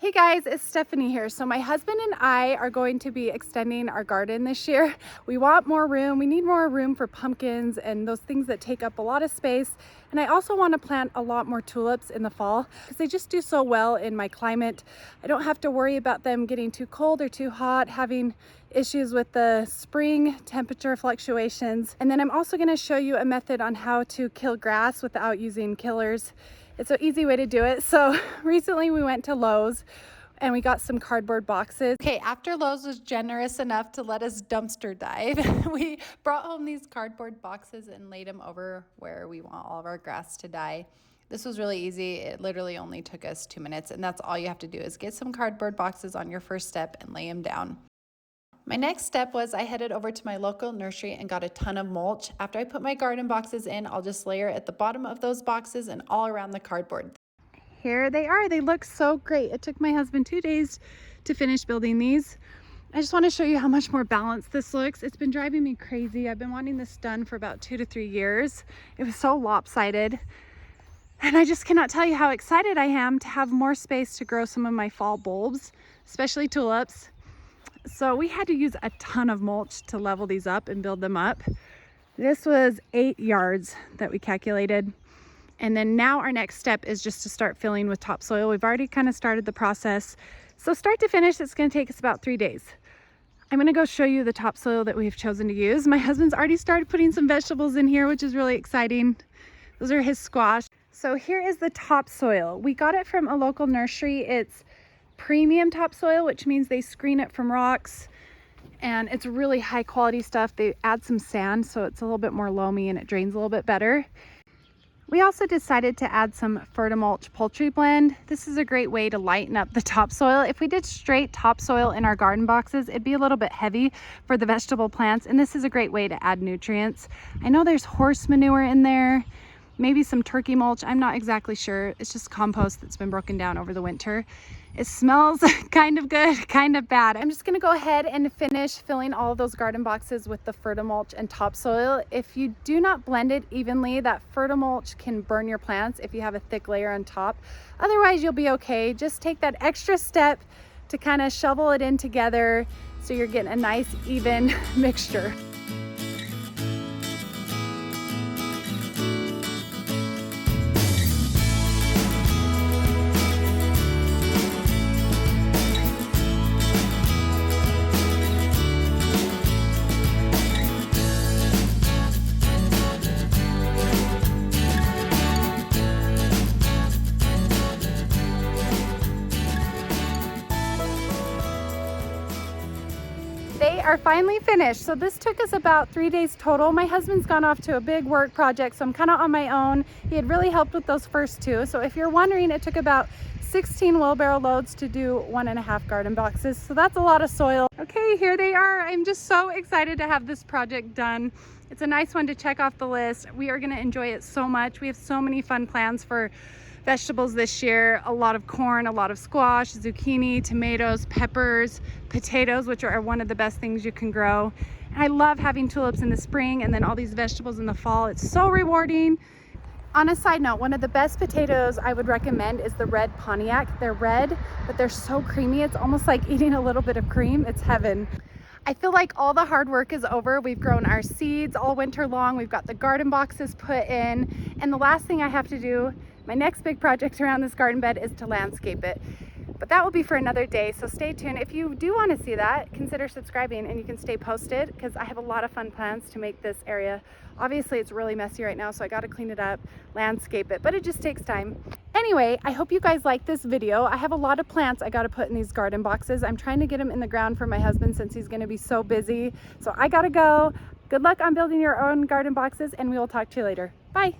Hey guys, it's Stephanie here. So my husband and I are going to be extending our garden this year. We want more room. We need more room for pumpkins and those things that take up a lot of space. And I also want to plant a lot more tulips in the fall because they just do so well in my climate. I don't have to worry about them getting too cold or too hot, having issues with the spring temperature fluctuations. And then I'm also going to show you a method on how to kill grass without using killers. It's an easy way to do it. So recently we went to Lowe's and we got some cardboard boxes. Okay, after Lowe's was generous enough to let us dumpster dive, we brought home these cardboard boxes and laid them over where we want all of our grass to die. This was really easy. It literally only took us 2 minutes, and that's all you have to do is get some cardboard boxes on your first step and lay them down. My next step was I headed over to my local nursery and got a ton of mulch. After I put my garden boxes in, I'll just layer at the bottom of those boxes and all around the cardboard. Here they are. They look so great. It took my husband 2 days to finish building these. I just want to show you how much more balanced this looks. It's been driving me crazy. I've been wanting this done for about 2 to 3 years. It was so lopsided. And I just cannot tell you how excited I am to have more space to grow some of my fall bulbs, especially tulips. So we had to use a ton of mulch to level these up and build them up. This was 8 yards that we calculated. And then now our next step is just to start filling with topsoil. We've already kind of started the process. So start to finish, it's going to take us about 3 days. I'm going to go show you the topsoil that we've chosen to use. My husband's already started putting some vegetables in here, which is really exciting. Those are his squash. So here is the topsoil. We got it from a local nursery. It's premium topsoil, which means they screen it from rocks, and it's really high quality stuff. They add some sand so it's a little bit more loamy and it drains a little bit better. We also decided to add some Fertimulch poultry blend. This is a great way to lighten up the topsoil. If we did straight topsoil in our garden boxes, it'd be a little bit heavy for the vegetable plants, and this is a great way to add nutrients. I know there's horse manure in there, maybe some turkey mulch. I'm not exactly sure. It's just compost that's been broken down over the winter. It smells kind of good, kind of bad. I'm just gonna go ahead and finish filling all of those garden boxes with the Fertimulch and topsoil. If you do not blend it evenly, that Fertimulch can burn your plants if you have a thick layer on top. Otherwise, you'll be okay. Just take that extra step to kind of shovel it in together so you're getting a nice, even mixture. They are finally finished. So this took us about 3 days total. My husband's gone off to a big work project, so I'm kind of on my own. He had really helped with those first 2. So if you're wondering, it took about 16 wheelbarrow loads to do 1.5 garden boxes. So that's a lot of soil. Okay, here they are. I'm just so excited to have this project done. It's a nice one to check off the list. We are going to enjoy it so much. We have so many fun plans for vegetables this year. A lot of corn, a lot of squash, zucchini, tomatoes, peppers, potatoes, which are one of the best things you can grow. And I love having tulips in the spring and then all these vegetables in the fall. It's so rewarding. On a side note, one of the best potatoes I would recommend is the red Pontiac. They're red, but they're so creamy. It's almost like eating a little bit of cream. It's heaven. I feel like all the hard work is over. We've grown our seeds all winter long. We've got the garden boxes put in. And the last thing I have to do, my next big project around this garden bed, is to landscape it. But that will be for another day, so stay tuned. If you do want to see that, consider subscribing and you can stay posted because I have a lot of fun plans to make this area. Obviously, it's really messy right now, so I got to clean it up, landscape it, but it just takes time. Anyway, I hope you guys like this video. I have a lot of plants I got to put in these garden boxes. I'm trying to get them in the ground for my husband since he's going to be so busy. So I got to go. Good luck on building your own garden boxes, and we will talk to you later. Bye.